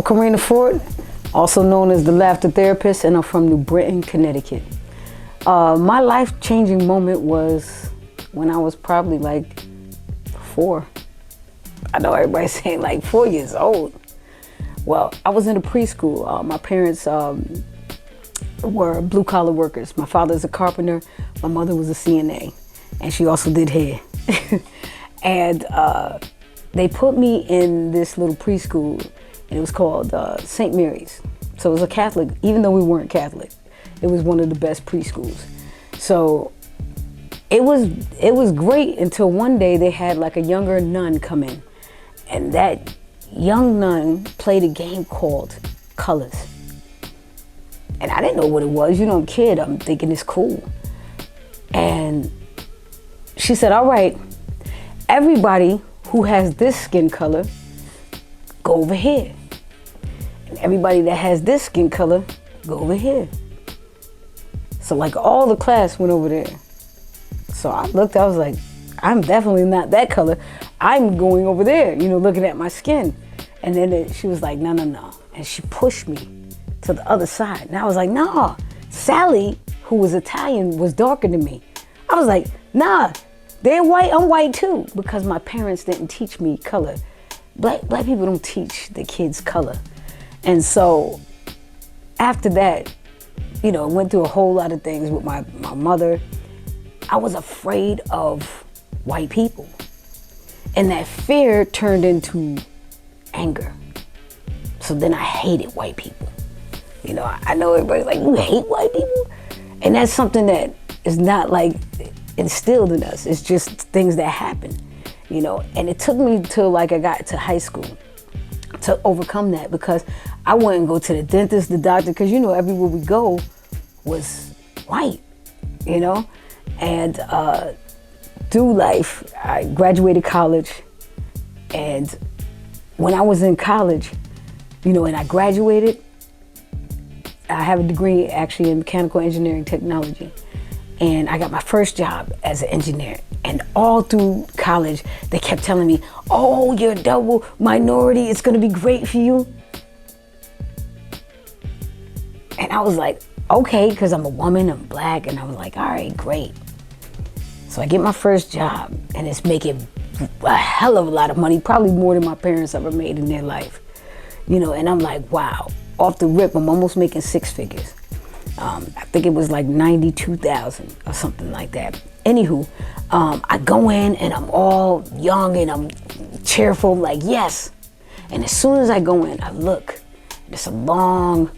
I'm Karina Ford, also known as the Laughter Therapist, and I'm from New Britain, Connecticut. My life-changing moment was when I was probably like 4. I know everybody's saying like 4 years old. Well, I was in a preschool. My parents were blue-collar workers. My father's a carpenter. My mother was a CNA, and she also did hair. And they put me in this little preschool, and it was called St. Mary's. So it was a Catholic, even though we weren't Catholic. It was one of the best preschools. So it was great until one day they had like a younger nun come in, and that young nun played a game called Colors. And I didn't know what it was. You know, I'm a kid, I'm thinking it's cool. And she said, all right, everybody who has this skin color, go over here. And everybody that has this skin color, go over here. So like all the class went over there. So I looked, I was like, I'm definitely not that color. I'm going over there, you know, looking at my skin. And then she was like, no, no, no. And she pushed me to the other side. And I was like, nah. Sally, who was Italian, was darker than me. I was like, nah, they're white, I'm white too. Because my parents didn't teach me color. Black people don't teach the kids color. And so after that, you know, went through a whole lot of things with my mother. I was afraid of white people. And that fear turned into anger. So then I hated white people. You know, I know everybody's like, you hate white people? And that's something that is not like instilled in us. It's just things that happen, you know. And it took me till like I got to high school to overcome that, because I wouldn't go to the dentist, the doctor, because, you know, everywhere we go was white, you know. And through life, I graduated college. And when I was in college, you know, and I graduated, I have a degree actually in mechanical engineering technology. And I got my first job as an engineer. And all through college, they kept telling me, oh, you're a double minority, it's gonna be great for you. And I was like, okay, because I'm a woman, I'm black, and I was like, all right, great. So I get my first job, and it's making a hell of a lot of money, probably more than my parents ever made in their life. You know, and I'm like, wow, off the rip, I'm almost making 6 figures. I think it was like 92,000 or something like that. Anywho, I go in and I'm all young and I'm cheerful, like, yes. And as soon as I go in, I look, there's a long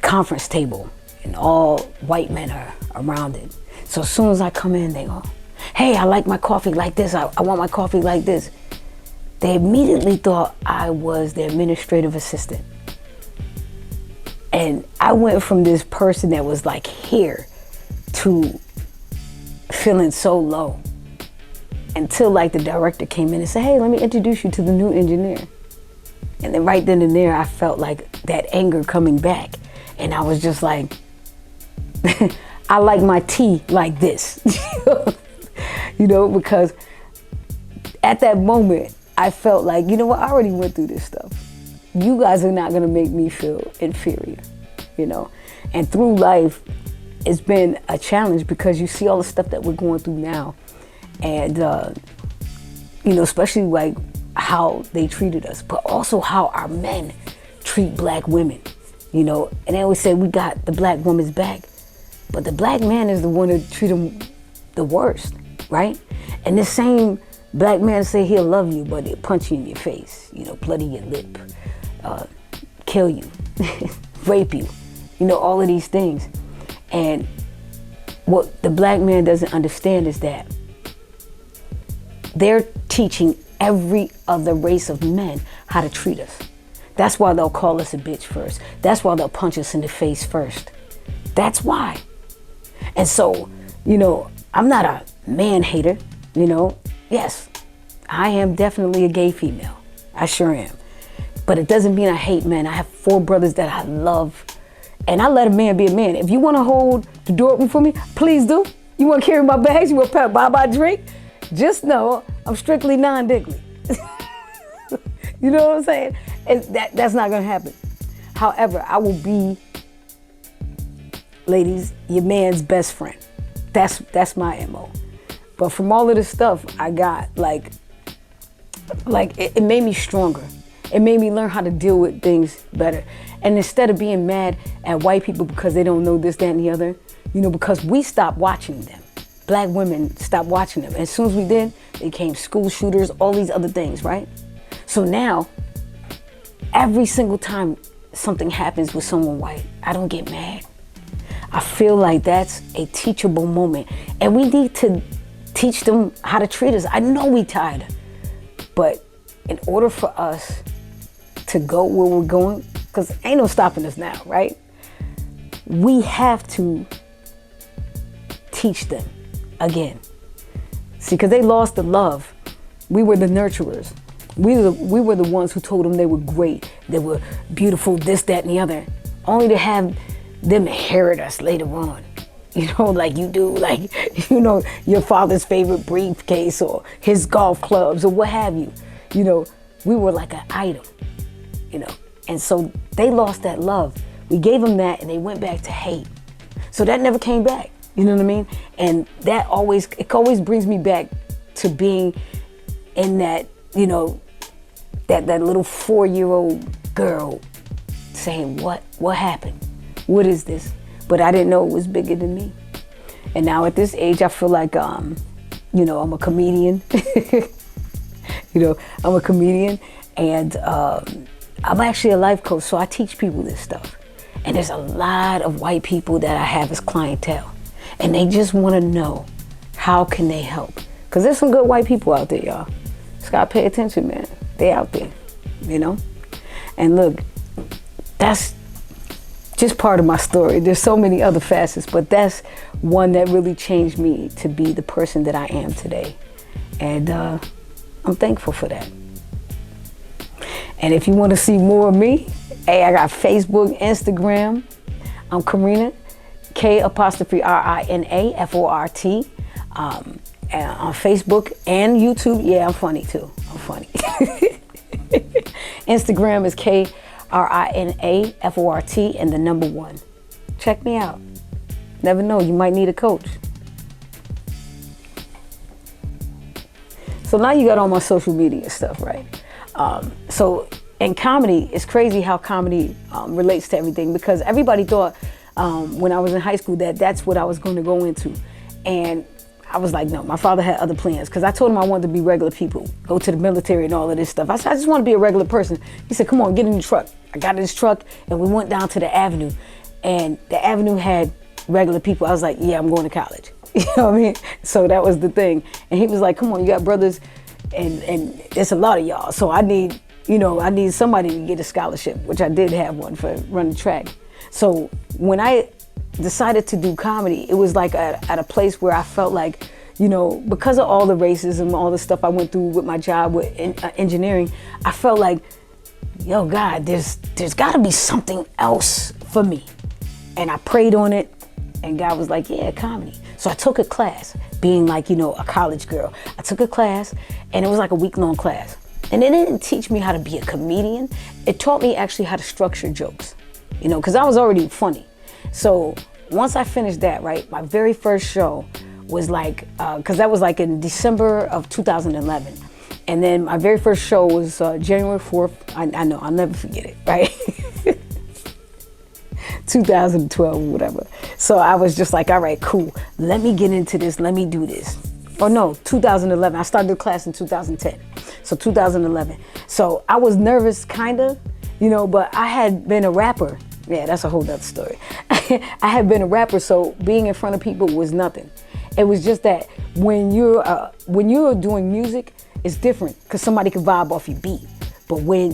conference table and all white men are around it. So as soon as I come in, they go, hey, I like my coffee like this. I want my coffee like this. They immediately thought I was the administrative assistant. And I went from this person that was like here to feeling so low, until like the director came in and said, hey, let me introduce you to the new engineer. And then right then and there, I felt like that anger coming back. And I was just like, I like my tea like this, you know, because at that moment, I felt like, you know what, I already went through this stuff. You guys are not gonna make me feel inferior, you know? And through life, it's been a challenge, because you see all the stuff that we're going through now. And, you know, especially like how they treated us, but also how our men treat black women, you know? And they always say we got the black woman's back, but the black man is the one that treat them the worst, right? And this same black man say he'll love you, but he'll punch you in your face, you know, bloody your lip, kill you, rape you, you know, all of these things. And what the black man doesn't understand is that they're teaching every other race of men how to treat us. That's why they'll call us a bitch first. That's why they'll punch us in the face first. That's why. And so, you know, I'm not a man hater, you know. Yes, I am definitely a gay female. I sure am. But it doesn't mean I hate men. I have 4 brothers that I love. And I let a man be a man. If you want to hold the door open for me, please do. You want to carry my bags? You want to buy my drink? Just know I'm strictly non-diggly. You know what I'm saying? That's not gonna happen. However, I will be, ladies, your man's best friend. That's my MO. But from all of this stuff I got, like it made me stronger. It made me learn how to deal with things better. And instead of being mad at white people because they don't know this, that, and the other, because we stopped watching them. Black women stopped watching them. And as soon as we did, they became school shooters, all these other things, right? So now, every single time something happens with someone white, I don't get mad. I feel like that's a teachable moment. And we need to teach them how to treat us. I know we tired, but in order for us to go where we're going, because ain't no stopping us now, right? We have to teach them again. See, because they lost the love. We were the nurturers. We were the ones who told them they were great, they were beautiful, this, that, and the other, only to have them inherit us later on. Like you do, like, your father's favorite briefcase or his golf clubs or what have you. We were like an item, and so they lost that love. We gave them that and they went back to hate. So that never came back, you know what I mean? And it always brings me back to being in that, that little 4-year-old girl saying, what happened? What is this? But I didn't know it was bigger than me. And now at this age, I feel like, I'm a comedian. I'm a comedian, and I'm actually a life coach, so I teach people this stuff. And there's a lot of white people that I have as clientele, and they just want to know, how can they help? Because there's some good white people out there, y'all. Just gotta pay attention, man. They out there, And look, that's just part of my story. There's so many other facets, but that's one that really changed me to be the person that I am today. And I'm thankful for that. And if you want to see more of me, hey, I got Facebook, Instagram. I'm Karina, K''Rina FORT. On Facebook and YouTube. Yeah, I'm funny too. I'm funny. Instagram is KRINA FORT and the number 1. Check me out. Never know, you might need a coach. So now you got all my social media stuff, right? So in comedy, it's crazy how comedy relates to everything, because everybody thought when I was in high school that that's what I was going to go into. And I was like, no, my father had other plans, because I told him I wanted to be regular people, go to the military and all of this stuff. I said, I just want to be a regular person. He said, come on, get in the truck. I got in this truck and we went down to the avenue, and the avenue had regular people. I was like, yeah, I'm going to college. You know what I mean? So that was the thing. And he was like, come on, you got brothers and there's a lot of y'all. So I need somebody to get a scholarship, which I did have one for running track. So when I decided to do comedy, it was like at a place where I felt like, because of all the racism, all the stuff I went through with my job with engineering, I felt like, yo, God, there's got to be something else for me. And I prayed on it, and God was like, yeah, comedy. So I took a class, being like, a college girl. I took a class, and it was like a week-long class. And it didn't teach me how to be a comedian. It taught me actually how to structure jokes, because I was already funny. So once I finished that, right, my very first show was like, because that was like in December of 2011. And then my very first show was January 4th. I know, I'll never forget it, right? 2012, whatever. So I was just like, all right, cool. Let me get into this. Let me do this. Oh no, 2011. I started the class in 2010. So 2011. So I was nervous, kind of, but I had been a rapper. Yeah, that's a whole other story. I had been a rapper, so being in front of people was nothing. It was just that when you're doing music, it's different, because somebody can vibe off your beat. But when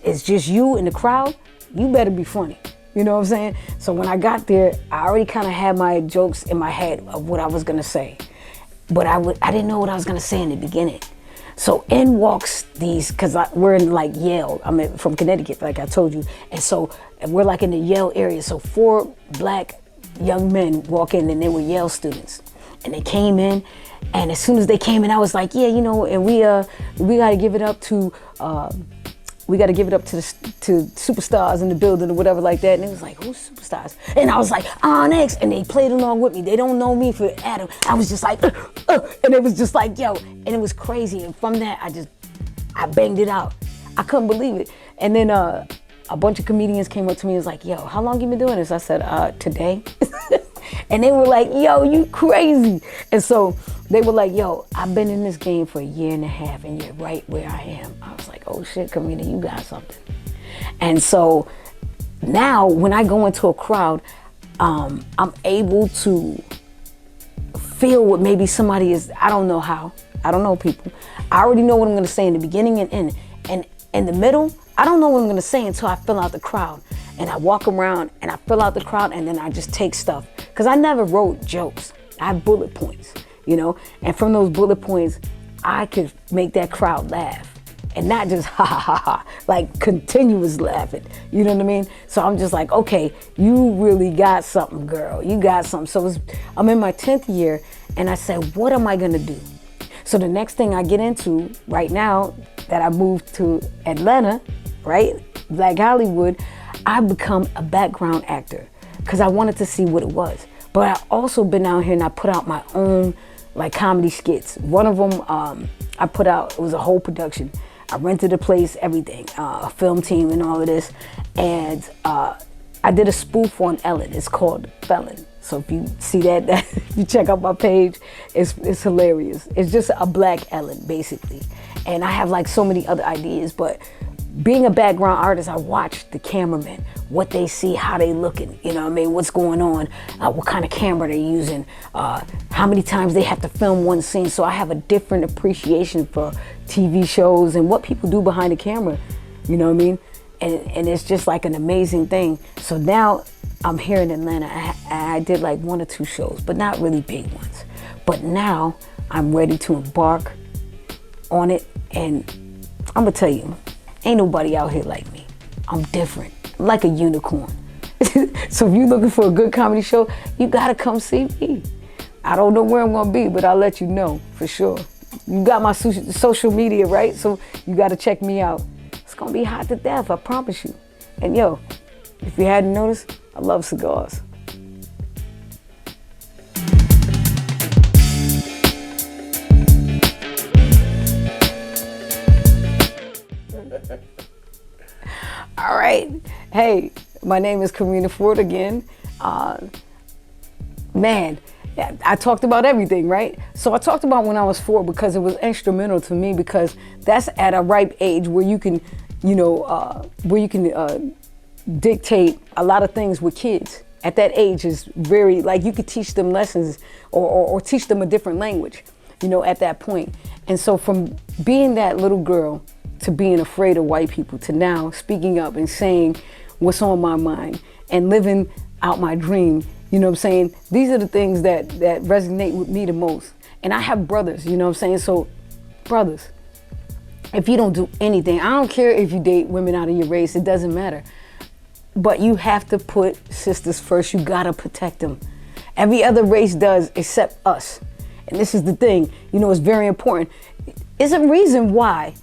it's just you in the crowd, you better be funny. You know what I'm saying? So when I got there, I already kind of had my jokes in my head of what I was gonna say. But I didn't know what I was gonna say in the beginning. So in walks these, because we're in like Yale, I'm from Connecticut, like I told you. And so we're like in the Yale area. So 4 black young men walk in, and they were Yale students. And they came in, and as soon as they came in, I was like, yeah, and we got to give it up to we got to give it up to superstars in the building or whatever like that. And it was like, who's superstars? And I was like, Onyx. And they played along with me. They don't know me for Adam. I was just like, and it was just like, yo. And it was crazy. And from that, I banged it out. I couldn't believe it. And then a bunch of comedians came up to me and was like, yo, how long you been doing this? I said, today. And they were like, yo, you crazy. And so they were like, yo, I've been in this game for 1.5 years and you're right where I am. I was like, oh shit, comedian, you got something. And so now when I go into a crowd, I'm able to feel what maybe somebody is, I don't know how. I don't know people. I already know what I'm gonna say in the beginning and end. And in the middle, I don't know what I'm gonna say until I fill out the crowd. And I walk around and I fill out the crowd and then I just take stuff. Cause I never wrote jokes. I have bullet points, you know? And from those bullet points, I could make that crowd laugh. And not just ha ha ha ha, like continuous laughing. You know what I mean? So I'm just like, okay, you really got something, girl. You got something. So I'm in my 10th year and I said, what am I gonna do? So the next thing I get into right now that I moved to Atlanta, right? Black Hollywood, I've become a background actor because I wanted to see what it was. But I also been out here and I put out my own like comedy skits. One of them I put out, it was a whole production. I rented a place, everything, a film team and all of this. And I did a spoof on Ellen. It's called Felon. So if you see that, if you check out my page, it's hilarious. It's just a black Ellen, basically. And I have like so many other ideas, but being a background artist, I watch the cameramen, what they see, how they looking, you know what I mean, what's going on, what kind of camera they're using, how many times they have to film one scene. So I have a different appreciation for TV shows and what people do behind the camera, you know what I mean? And it's just like an amazing thing. So now I'm here in Atlanta. I did like 1 or 2 shows, but not really big ones. But now I'm ready to embark on it. And I'm gonna tell you, ain't nobody out here like me. I'm different. I'm like a unicorn. So if you're looking for a good comedy show, you gotta come see me. I don't know where I'm gonna be, but I'll let you know for sure. You got my social media, right? So you gotta check me out. It's gonna be hot to death, I promise you. And yo, if you hadn't noticed, I love cigars. All right. Hey, my name is Karina Ford again. Man, I talked about everything, right? So I talked about when I was 4 because it was instrumental to me, because that's at a ripe age where you can, dictate a lot of things with kids. At that age is very, like, you could teach them lessons or teach them a different language, you know, at that point. And so from being that little girl to being afraid of white people to now speaking up and saying what's on my mind and living out my dream, you know what I'm saying? These are the things that resonate with me the most. And I have brothers, you know what I'm saying? So brothers, if you don't do anything, I don't care if you date women out of your race, it doesn't matter. But you have to put sisters first. You gotta protect them. Every other race does except us. And this is the thing, you know, it's very important. It's a reason why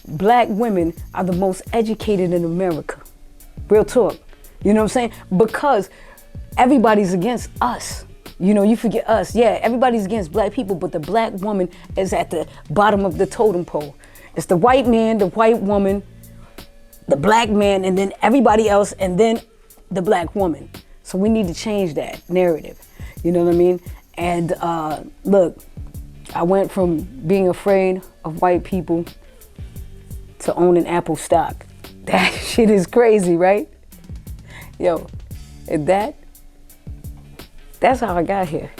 black women are the most educated in America. Real talk. You know what I'm saying? Because everybody's against us. You know, you forget us. Yeah, everybody's against black people, but the black woman is at the bottom of the totem pole. It's the white man, the white woman, the black man, and then everybody else, and then the black woman. So we need to change that narrative. You know what I mean? And look, I went from being afraid of white people to owning Apple stock. That shit is crazy, right? Yo, and that's how I got here.